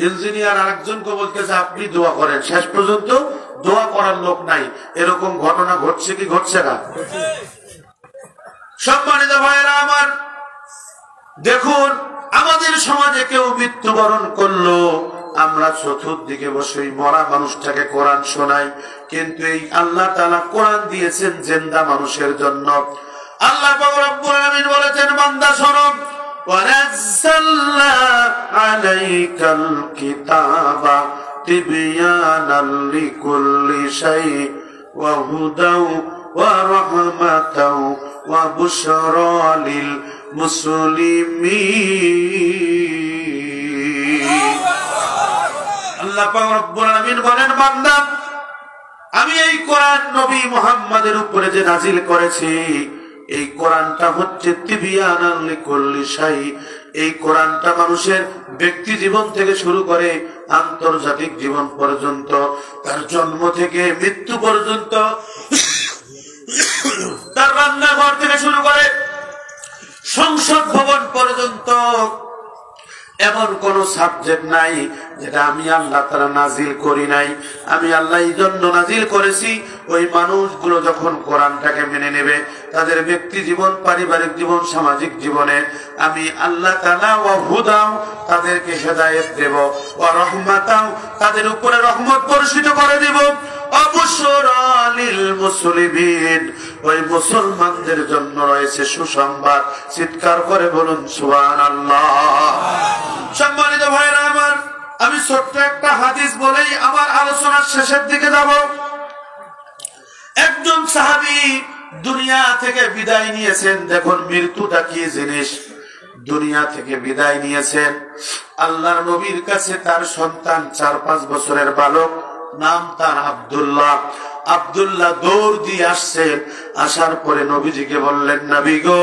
ইঞ্জিনিয়ার আরেকজনকে বলতেছে আপনি দোয়া করেন। শেষ পর্যন্ত দোয়া করার লোক নাই। এরকম ঘটনা ঘটছে কি ঘটছে না? সম্মানিত ভাইয়েরা আমার, দেখুন আমাদের সমাজে কেউ মৃত্যুবরণ করলো, আমরা চতুর্দিকে বসে মরা মানুষটাকে কোরআন শোনাই। কিন্তু এই আল্লাহ তাআলা কোরআন দিয়েছেন জিন্দা মানুষের জন্য। আল্লাহ পাক রব্বুল আলামিন বলেছেন, বান্দা শোনো, ওয়ানাজ্জালনা আলাইকাল কিতাবা তিবয়ানাল লিকুল্লি শাই ওয়া হুদাও ওয়া রাহমাতাও ওয়া বুশরা লিল মুসলিমিন। আল্লাহ পাক রব্বুল আলামিন বলেন, বান্দা আমি এই কোরআন নবী মুহাম্মাদের উপরে যে নাজিল করেছি, এই কোরআনটা হচ্ছে তিবয়ানাল লিকুল্লি শাই। এই কোরআনটা মানুষের ব্যক্তি জীবন থেকে শুরু করে আন্তর্জাতিক জীবন পর্যন্ত, তার জন্ম থেকে মৃত্যু পর্যন্ত, তার রান্নাঘর থেকে শুরু করে সংসদ ভবন পর্যন্ত এমন কোন সাবজেক্ট নাই যেটা আমি আল্লাহ তাআলা নাজিল করি নাই। আমি আল্লাহ এই জন্য নাজিল করেছি, ওই মানুষগুলো যখন কোরআনটাকে মেনে নেবে, তাদের ব্যক্তি জীবন, পারিবারিক জীবন, সামাজিক জীবনে আমি আল্লাহ তাআলা ওয়া হুদাও তাদেরকে হেদায়েত দেব, ওয়া রাহমাতাও তাদের উপরে রহমত বর্ষিত করে দেব, অবুশরা লিল মুসলিমিন ওই মুসলমানদের জন্য রয়েছে সুসংবাদ। চিৎকার করে বলুন সুবহানাল্লাহ। সম্মানিত ভাইরা আমার, আমি ছোট্ট একটা হাদিস বলেই আমার আলোচনার শেষের দিকে যাব। একজন সাহাবী দুনিয়া থেকে বিদায় নিয়েছেন। দেখুন মৃত্যুটা কি জিনিস। দুনিয়া থেকে বিদায় নিয়েছেন। আল্লাহর নবীর কাছে তার সন্তান 4-5 বছরের বালক, নাম তার আব্দুল্লাহ। আব্দুল্লাহ দৌড় দিয়ে আসছেন। আসার পরে নবীজিকে বললেন, নবী গো,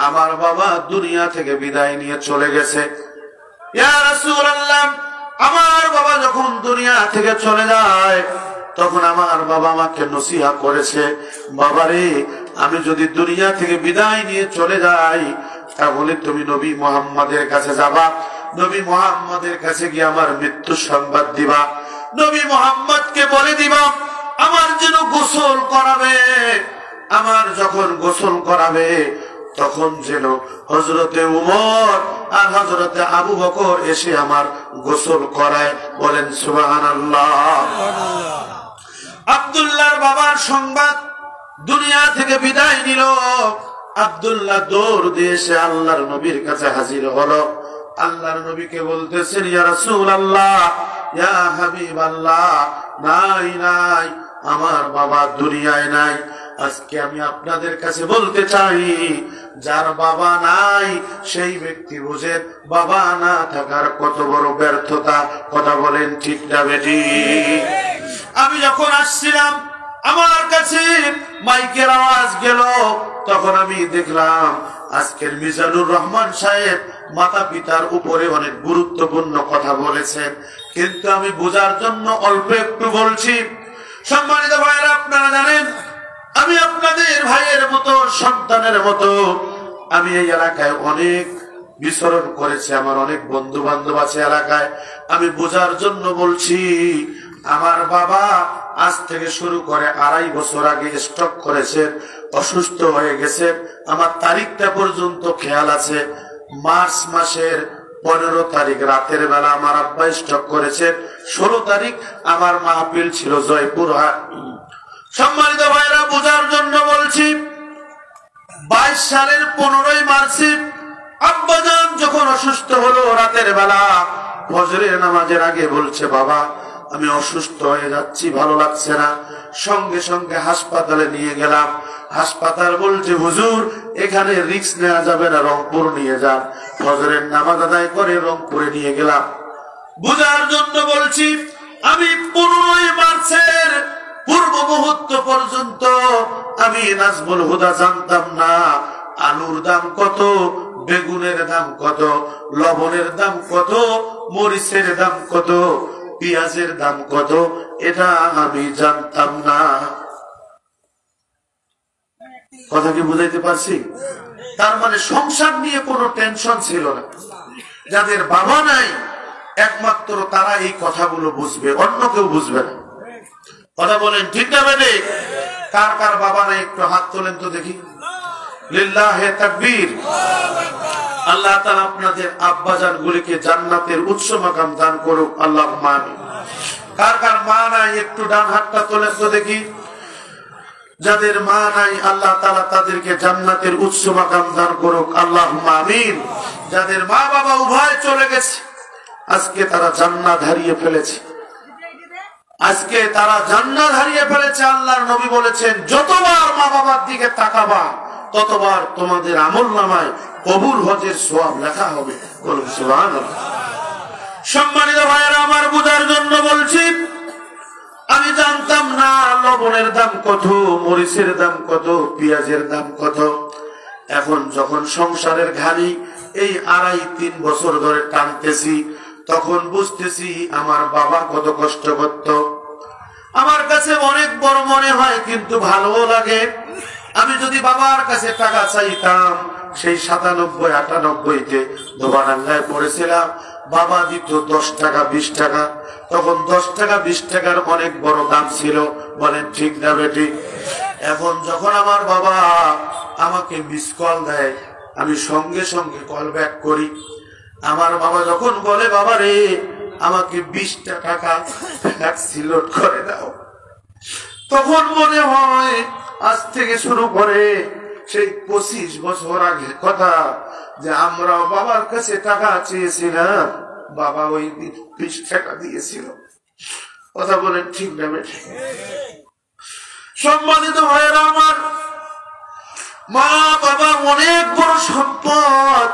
আমার বাবা দুনিয়া থেকে বিদায় নিয়ে চলে গেছে। ইয়া রাসূলুল্লাহ, আমার বাবা যখন দুনিয়া থেকে চলে যায় তখন আমার বাবা আমাকে নসিহত করেছে, বাবারে আমি যদি দুনিয়া থেকে বিদায় নিয়ে চলে যাই তাহলে তুমি নবী মুহাম্মাদের কাছে যাবা, নবী মুহাম্মাদের কাছে গিয়ে আমার মৃত্যু সংবাদ দিবা, নবী মুহাম্মদকে বলে দিবা আমার যেন গোসল করাবে, আমার যখন গোসল করাবে তখন যেন হযরতে উমর আর হযরতে আবু বকর এসে আমার গোসল করায়। বলেন সুবহানাল্লাহ। আব্দুল্লাহর বাবার সংবাদ দুনিয়া থেকে বিদায় নিল। আব্দুল্লাহ দৌড় দিয়ে এসে আল্লাহর নবীর কাছে হাজির হলো। আল্লাহর নবীকে বলতেছেন, ইয়া রাসূলুল্লাহ, ইয়া হাবিবাল্লাহ, নাই নাই, আমার বাবা দুনিয়ায় নাই। আজকে আমি আপনাদের কাছে বলতে চাই, যার বাবা নাই সেই ব্যক্তি বুঝেন বাবা না থাকার কত বড় ব্যর্থতা। কথা বলেন ঠিক না বেটি? আমি যখন আসছিলাম আমার কাছে মাইকের আওয়াজ গেল, তখন আমি দেখলাম আজকের মিজানুর রহমান সাহেব মাতা পিতার উপরে অনেক গুরুত্বপূর্ণ কথা বলেছেন, কিন্তু আমি বোঝার জন্য অল্প একটু বলছি। সম্মানিত ভাইয়েরা, আপনারা জানেন আমি আপনাদের ভাইয়ের মতো, সন্তানের মতো আমি এই এলাকায় অনেক বিচরণ করেছি, আমার অনেক বন্ধু বান্ধব আছে এলাকায়। আমি বোঝার জন্য বলছি, আমার বাবা আজ থেকে শুরু করে 2.5 বছর আগে স্ট্রোক করেছেন, অসুস্থ হয়ে গেছে। আমার তারিখটা পর্যন্ত খেয়াল আছে, মার্চ মাসের 15 তারিখ রাতের বেলা আমার আব্বা স্ট্রোক করেছে। 16 তারিখ আমার মাহফিল ছিল জয়পুরহাট। সম্মানিত ভাইরা, বোঝার জন্য বলছি, 22 সালের 15ই মার্চ আব্বাজান যখন অসুস্থ হলো, রাতের বেলা ফজরের নামাজের আগে বলছে, বাবা আমি অসুস্থ হয়ে যাচ্ছি, ভালো লাগছে না। সঙ্গে সঙ্গে হাসপাতালে নিয়ে গেলাম। হাসপাতাল বলছে, হুজুর এখানে রিস্ক নেওয়া যাবে না, রংপুর নিয়ে যান। ফজরের নামাজ আদায় করে রংপুরে নিয়ে গেলাম। বোঝার জন্য বলছি, আমি 15ই মার্চের পূর্ব মুহূর্ত পর্যন্ত আমি নাজমুল হুদা জানতাম না আলুর দাম কত, বেগুনের দাম কত, লবণের দাম কত, মরিচের দাম কত, পেঁয়াজের দাম কত, এটা আমি জানতাম না। কথা কি বুঝাইতে পারছি? তার মানে সংসার নিয়ে কোনো টেনশন ছিল না। যাদের বাবা নাই একমাত্র তারা এই কথাগুলো বুঝবে, অন্য কেউ বুঝবে না। কথা বলেন ঠিক না বেদে? কার কার বাবা নাই একটু হাত তোলেন তো দেখি। লিল্লাহে তাকবীর। আল্লাহ তাআলা আপনাদের আব্বাজান গুলিকে জান্নাতের উচ্চ মাকাম দান করুক, আল্লাহুম্মা আমিন। কার কার মা নাই একটু ডান হাতটা তোলেন তো দেখি। যাদের মা নাই আল্লাহ তাআলা তাদেরকে জান্নাতের উচ্চ মাকাম দান করুক, আল্লাহুম্মা আমিন। যাদের মা বাবা উভয় চলে গেছে, আজকে তারা জান্নাত হারিয়ে ফেলেছে, আজকে তারা জান্নাত হারিয়ে ফেলেছে। আল্লাহর নবী বলেছেন, যতবার মা বাবার দিকে তাকাবা ততবার তোমাদের আমলনামায় কবুল হজের সওয়াব লেখা হবে। বলুন সুবহানাল্লাহ। সম্মানিত ভাইয়েরা আমার, বোঝার জন্য বলছি, আমি জানতাম না লবণের দাম কত, মরিচের দাম কত, পেঁয়াজের দাম কত। এখন যখন সংসারের ঘানি এই 2.5-3 বছর ধরে টানতেছি, তখন বুঝতেছি আমার বাবা কত কষ্ট করত। আমার কাছে অনেক বড় মনে হয়, কিন্তু ভালোও লাগে। আমি যদি বাবার কাছে টাকা চাইতাম, সেই 97-98-তে দোবানাঙ্গায় পড়েছিলাম, বাবা দিত 10 টাকা 20 টাকা। তখন 10 টাকা 20 টাকার অনেক বড় দাম ছিল। বলেন ঠিক না বেটি? এখন যখন আমার বাবা আমাকে মিস কল দেয়, আমি সঙ্গে সঙ্গে কল ব্যাক করি। আমার বাবা যখন বলে, বাবা রে আমাকে 20টা টাকা সিলোড করে দাও, তখন মনে হয় আজ থেকে শুরু করে সেই 25 বছর আগে কথা, যে আমরা বাবার কাছে টাকা চেয়েছিলাম, বাবা ওই 20 টাকা দিয়েছিল। কথা বলেন ঠিক না বেঠিক? সম্মানিত ভাইয়েরা আমার, মা বাবা অনেক বড় সম্পদ।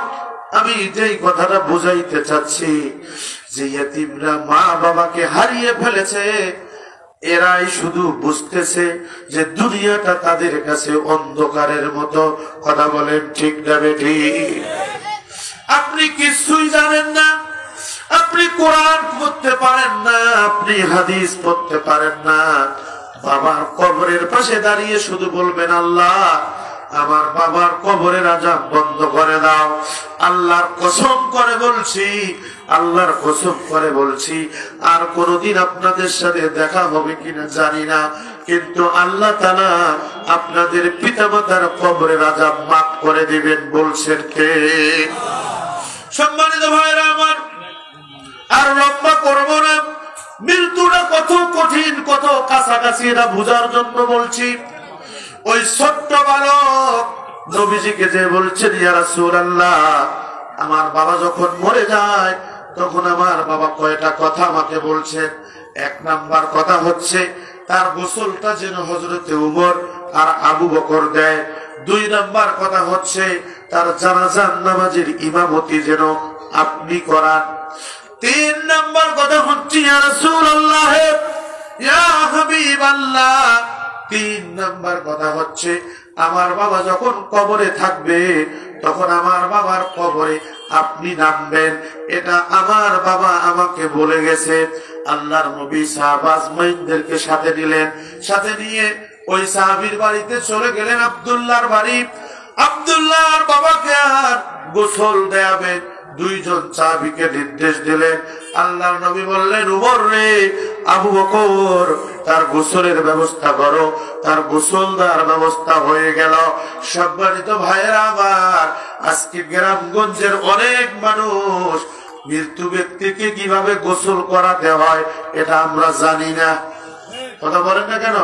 আমি যেই কথাটা বুঝাইতে চাচ্ছি, যে ইয়েতিমরা মা বাবাকে হারিয়ে ফেলেছে, এরাই শুধু বুঝতেছে যে দুনিয়াটা তাদের কাছে অন্ধকারের মতো। কথা বলেন ঠিক না বেঠিক? আপনি কিছুই জানেন না, আপনি কোরআন পড়তে পারেন না, আপনি হাদিস পড়তে পারেন না। বাবার কবরের পাশে দাঁড়িয়ে শুধু বলবেন, আল্লাহ আমার বাবার কবরের আযাব বন্ধ করে দাও। আল্লাহর কসম করে বলছি, আল্লাহর কসম করে বলছি, আর কোনদিন আপনাদের সাথে দেখা হবে কিনা জানি না, কিন্তু আল্লাহ তাআলা আপনাদের পিতামাতার কবরের আযাব মাফ করে দিবেন। বলছেন কে? সম্মানিত ভাইরা আমার, আর লম্বা করবো না। মৃত্যুটা কত কঠিন, কত কাছাকাছি, এটা বোঝার জন্য বলছি। ওই ছোট্ট বালক নবীজিকে যে বলছেন, ইয়া রাসূলুল্লাহ আমার বাবা যখন মরে যায় তখন আমার বাবা কয়টা কথা আমাকে বলছেন। এক নাম্বার কথা হচ্ছে তার গোসলটা যেন হযরতে উমর আর আবু বকর দেয়। দুই নাম্বার কথা হচ্ছে তার জানাজার নামাজের ইমামতি যেন আপনি করান। তিন নাম্বার কথা হচ্ছে ইয়া রাসূলুল্লাহ, ইয়া হাবিবাল্লাহ, তিন নাম্বার কথা হচ্ছে আমার বাবা যখন কবরে থাকবে তখন আমার বাবার কবরে আপনি নামবেন। এটা আমার বাবা আমাকে বলে গেছে। আল্লাহর নবী সাহাবা আজমাইনদেরকে সাথে নিলেন, সাথে নিয়ে ওই সাহাবীর বাড়িতে চলে গেলেন, আব্দুল্লাহর বাড়ি। আব্দুল্লাহর বাবাকে আর গোসল দেয়াবেন দুইজন সাহাবীকে নির্দেশ দিলেন। আল্লাহর নবী বললেন, উমর রে, আবু বকর তার গোসলের ব্যবস্থা করো। তার গোসল দেওয়ার ব্যবস্থা হয়ে গেল। সম্মানিত ভাইয়েরা আমার, আজকে গ্রামগঞ্জের অনেক মানুষ মৃত্যু ব্যক্তিকে কিভাবে গোসল করাতে হয় এটা আমরা জানি না। কথা বলেন না কেন?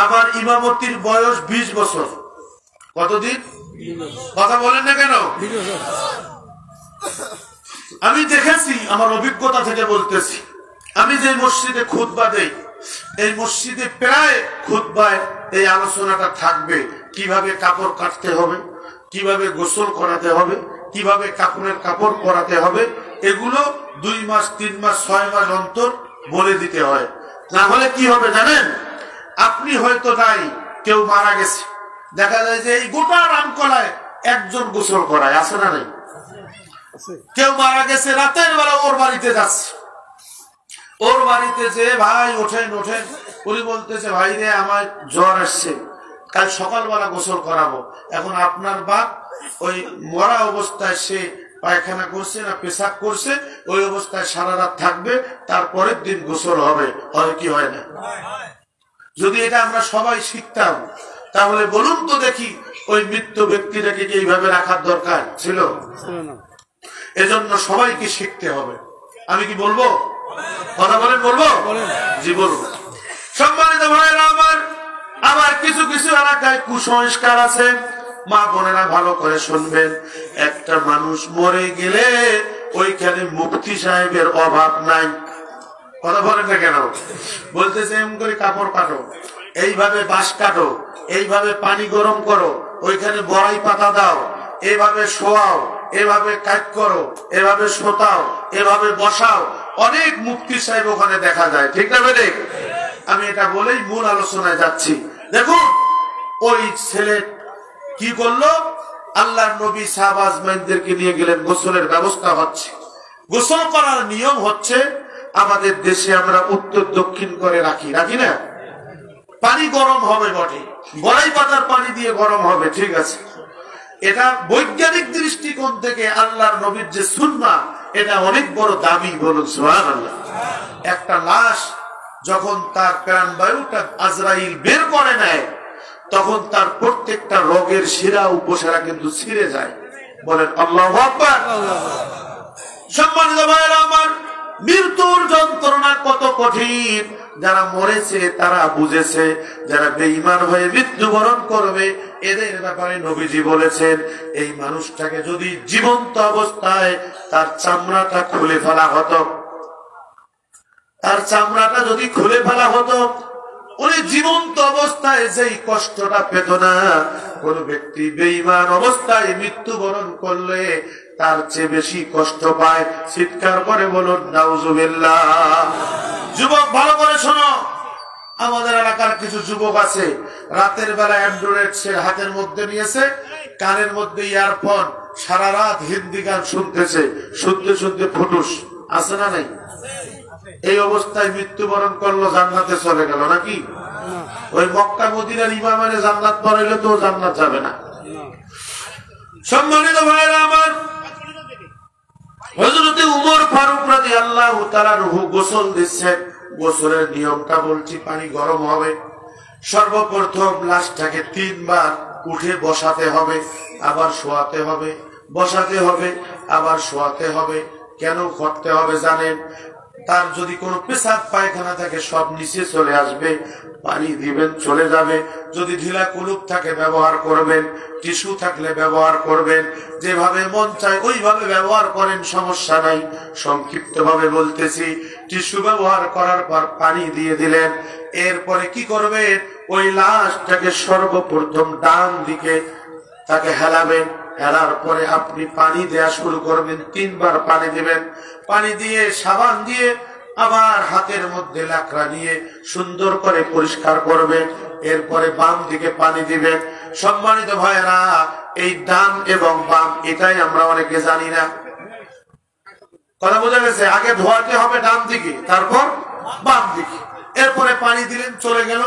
আমার ইমামতির বয়স 20 বছর। কতদিন? কথা বলেন না কেন? আমি দেখেছি, আমার অভিজ্ঞতা থেকে বলতেছি। আমি যে মসজিদে খুতবা দেই, এই মসজিদে প্রায় খুতবায় এই আলোচনাটা থাকবে, কিভাবে কাপড় কাটতে হবে, কিভাবে গোসল করাতে হবে, কিভাবে কাপড়ের কাপড় পরাতে হবে। এগুলো 2 মাস 3 মাস 6 মাস অন্তর বলে দিতে হয়। না হলে কি হবে জানেন? আপনি হয়তো নাই, কেউ মারা গেছে, দেখা যায় যে এই গোটা রামকলায় একজন গোসল করায়, আছে না নেই? কেউ মারা গেছে, রাতের বেলা ওর বাড়িতে যাচ্ছে, ওর বাড়িতে যে ভাই ওঠেন ওঠেন, উনি বলতেছে ভাই রে আমার জ্বর আসছে, কাল সকালবেলা গোসল করাবো। এখন আপনার বাপ ওই মরা অবস্থায় সে পায়খানা করছে না পেশাব করছে, ওই অবস্থায় সারা রাত থাকবে, তারপরের দিন গোসল হবে। হয় কি হয় না? যদি এটা আমরা সবাই শিখতাম তাহলে বলুন তো দেখি ওই মৃত্যু ব্যক্তিটাকে কি এইভাবে রাখার দরকার ছিল? এজন্য সবাইকে শিখতে হবে। আমি কি বলবো? কথা বলেন, বলবো? জি বলবো। সম্মানিত ভাইয়েরা আমার, আবার কিছু কিছু এলাকায় কুসংস্কার আছে, মা বোনেরা ভালো করে শুনবেন। একটা মানুষ মরে গেলে ওইখানে মুফতি সাহেবের অভাব নাই। কথা বলেন না কেন? বলতেছে এমন করে কাপড় কাটো, এইভাবে বাঁশ কাটো, এইভাবে পানি গরম করো, ওইখানে বড়াই পাতা দাও, এভাবে শোয়াও, এভাবে কাজ করো, এভাবে শোতাও, এভাবে বসাও। অনেক মুফতি সাহেব ওখানে দেখা যায়, ঠিক না বেঠিক? আমি এটা বলেই মূল আলোচনায় যাচ্ছি। দেখুন ওই ছেলে কি করলো, আল্লাহর নবী সাহাবা আজমাইনদেরকে নিয়ে গেলেন, গোসলের ব্যবস্থা হচ্ছে। গোসল করার নিয়ম হচ্ছে, আমাদের দেশে আমরা উত্তর দক্ষিণ করে রাখি, রাখি না? পানি গরম হবে বটে, বড়াই পাতার পানি দিয়ে গরম হবে, ঠিক আছে। এটা বৈজ্ঞানিক দৃষ্টিকোণ থেকে আল্লাহর নবীর যে সুন্নাহ, এটা অনেক বড় দামি, বলুন সুবহানাল্লাহ। একটা লাশ যখন তার প্রাণবায়ুটা আজরাইল বের করে নেয়, তখন তার প্রত্যেকটা রোগের শিরা উপশিরা কিন্তু ছিঁড়ে যায়। বলেন আল্লাহু আকবার। সম্মানিত ভাইরা আমার, মৃত্যুর যন্ত্রণা কত কঠিন যারা মরেছে তারা বুঝেছে। যারা বেঈমান হয়ে মৃত্যুবরণ করবে, এদের ব্যাপারে নবীজি বলেছেন, এই মানুষটাকে যদি জীবন্ত অবস্থায় তার চামড়াটা খুলে ফেলা হতো, তার চামড়াটা যদি খুলে ফেলা হতো, উনি জীবন্ত অবস্থায় যেই কষ্টটা পেত না, কোন ব্যক্তি বেঈমান অবস্থায় মৃত্যুবরণ করলে তার চেয়ে বেশি কষ্ট পায়। চিৎকার করে বলুন নাউজুবিল্লাহ। যুবক ভালো করে শোনো, আমাদের এলাকার কিছু যুবক আছে, রাতের বেলা অ্যান্ড্রয়েড সেট হাতের মধ্যে নিয়েছে, কানের মধ্যে ইয়ারফোন, সারা রাত হিন্দি গান শুনতেছে, শুনতে শুনতে ফুটুস, আছে না নাই? এই অবস্থায় মৃত্যুবরণ করলো, জান্নাতে চলে গেল নাকি? ওই মক্কা মদিনার ইমামের জান্নাত পড়াইলে তো জান্নাত যাবে না। সম্মানিত ভাইরা আমার, হযরত উমর ফারুক রাদিয়াল্লাহু তাআলা রুহু গোসল দিচ্ছেন। গোসলের নিয়মটা বলছি, পানি গরম হবে, সর্বপ্রথম লাশটাকে 3 বার উঠে বসাতে হবে, আবার শোয়াতে হবে, বসাতে হবে, আবার শোয়াতে হবে। কেন করতে হবে জানেন? তার যদি কোনো পেশাব পায়খানা থাকে সব নিচে চলে আসবে, পানি দিবেন চলে যাবে। যদি ঢিলা কুলুপ থাকে ব্যবহার করবেন, টিস্যু থাকলে ব্যবহার করবেন, যেভাবে মন চায় ওইভাবে ব্যবহার করেন, সমস্যা নাই। সংক্ষিপ্ত ভাবে বলতেছি, টিস্যু ব্যবহার করার পর পানি দিয়ে দিলেন, এরপরে কি করবেন? ওই লাশটাকে সর্বপ্রথম ডান দিকে তাকে হেলাবেন, হেলার পরে আপনি পানি দেয়া শুরু করবেন। 3 বার পানি দিবেন, পানি দিয়ে সাবান দিয়ে আবার হাতের মধ্যে লাকড়া নিয়ে সুন্দর করে পরিষ্কার করবেন। এরপরে বাম দিকে পানি দিবেন। সম্মানিত ভাইরা, এই ডান এবং বাম এটাই আমরা অনেকে জানি না। কথা বোঝা গেছে? আগে ধোয়াতে হবে ডান দিকে, তারপর বাম দিকে। এরপরে পানি দিলেন, চলে গেল।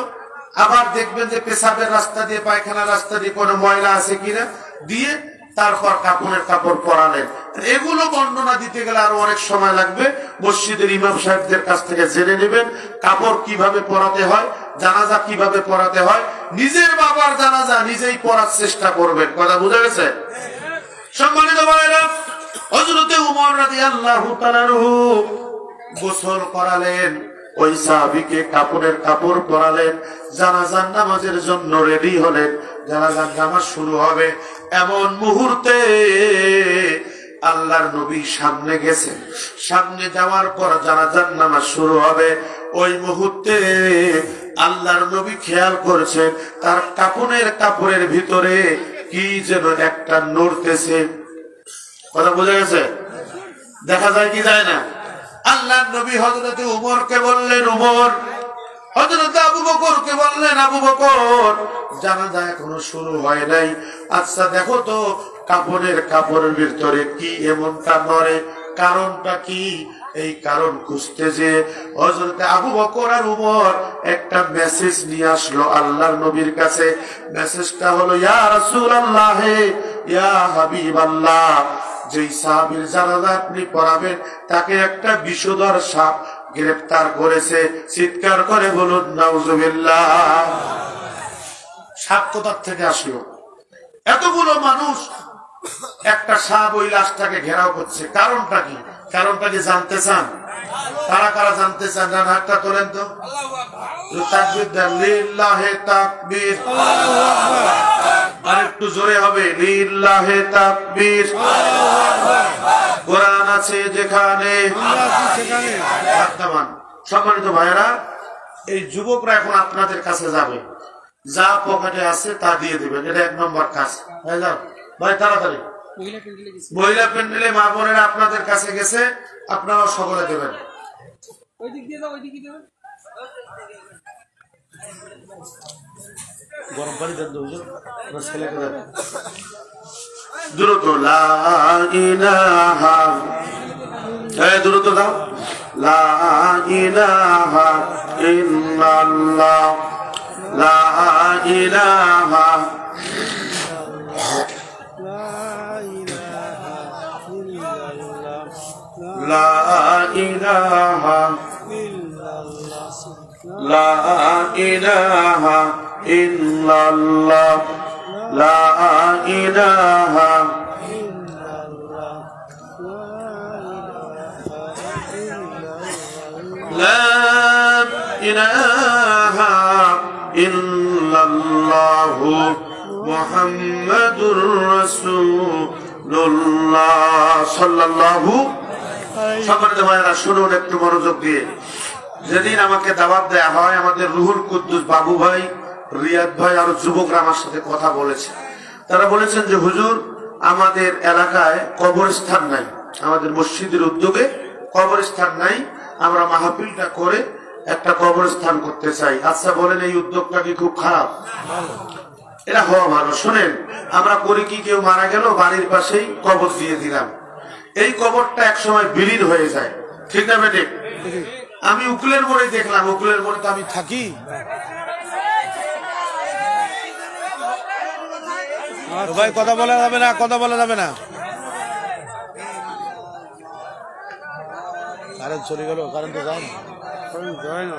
আবার দেখবেন যে পেশাবের রাস্তা দিয়ে, পায়খানার রাস্তা দিয়ে কোনো ময়লা আছে কিনা, দিয়ে তারপর কাপড়ের কাপড় পরালেন। এগুলো বর্ণনা দিতে গেলে আরো অনেক সময় লাগবে। মসজিদের ইমাম সাহেবদের কাছ থেকে জেনে নেবেন কাপড় কিভাবে পরাতে হয়, জানাজা কিভাবে পরাতে হয়। নিজের বাবার জানাজা নিজেই পড়ার চেষ্টা করবেন। কথা বুঝা গেছে? সম্মানিত ভাইরা, হযরতে ওমর রাদিয়াল্লাহু তাআলা আনহু গোসল করালেন, ওই সাহাবীকে কাপড়ের কাপড় পরালেন, জানাজার নামাজের জন্য রেডি হলেন। জানাজার নামাজ শুরু হবে, এমন মুহূর্তে আল্লাহর নবী সামনে গেছেন। সামনে যাওয়ার পর জানাজার নামাজ শুরু হবে। ওই মুহূর্তে আল্লাহর নবী খেয়াল করেছেন তার কাপড়ের ভিতরে কি যেন একটা নড়তেছে। কথা বোঝা গেছে? দেখা যায় কি যায় না? আল্লাহর নবী হযরতে উমরকে বললেন, উমর। হযরত আবু বকরকে বললেন, আবু বকর, জানাজা এখনো শুরু হয় নাই, আচ্ছা দেখো তো কাপড়ের ভিতরে কি এমনটা নড়ে, কারণটা কি? এই কারণ খুঁজতে যে হযরত আবু বকর আর উমর একটা মেসেজ নিয়ে আসলো আল্লাহর নবীর কাছে। মেসেজটা হলো, ইয়া রাসূলুল্লাহ, ইয়া হাবিবাল্লাহ, যেই সাহাবীর জানাজা আপনি পড়াবেন তাকে একটা বিষধর সাপ গ্রেফতার করেছে। চিৎকার করে বলুন নাউজুবিল্লাহ। সাপ কোথা থেকে আসলো? এতগুলো মানুষ, একটা সাপ ওই লাশটাকে ঘেরাও করছে। কারণটা কি? কারণটা কি জানতে চান? কারা কারা জানতে চান? ডান হাতটা তোলেন তো। তাকবীর দেন, লিল্লাহে তাকবীর। আর একটু জোরে হবে, লিল্লাহে তাকবীর। কোরআন আছে যেখানে। সম্মানিত ভাইরা, এই যুবকরা এখন আপনাদের কাছে যাবে, যা পকেটে আছে তা দিয়ে দিবেন। এটা 1 নম্বর কাজ। ভাই তাড়াতাড়ি। মহিলা প্যান্ডেলে মা বোনেরা আপনাদের কাছে গেছে, আপনারাও সকলে দেবেন। গরম পানি দেন ছেলেকে দেন। দ্রুত লা ইলাহা, দ্রুত দাও। লা ইলাহা ইল্লাল্লাহ, লা ইলাহা, লা ইলাহা, লা ইলাহা ইল্লাল্লাহ, লা ইলাহা, লা ইলাহা ইল্লাল্লাহ মুহাম্মাদুর রাসূলুল্লাহ সাল্লাল্লাহু। সম্মানিত ভাইরা শুনুন একটু মনোযোগ দিয়ে। যেদিন আমাকে দাওয়াত দেয়া হয়, আমাদের রুহুল কুদ্দুস বাবু ভাই, রিয়াদ ভাই আর যুবকরা আমার সাথে কথা বলেছে। তারা বলেছেন যে হুজুর, আমাদের এলাকায় কবরস্থান নাই, আমাদের মসজিদের উদ্যোগে কবরস্থান নাই, আমরা মাহফিলটা করে একটা কবরস্থান করতে চাই। আচ্ছা বলেন, এই উদ্যোগটা কি খুব খারাপ? এটা হওয়া ভালো। শোনেন, আমরা করি কি, কেউ মারা গেল বাড়ির পাশেই কবর দিয়ে দিলাম, এই কবরটা একসময় বিলীন হয়ে যায়, ঠিক না বেটে? আমি উকিলের মোড়ে দেখলাম, উকিলের মোড়ে তো আমি থাকি, ভাই কথা বলা যাবে না, কথা বলা যাবে না। কারেন্ট চলে গেল, কারেন্ট তো যায় না,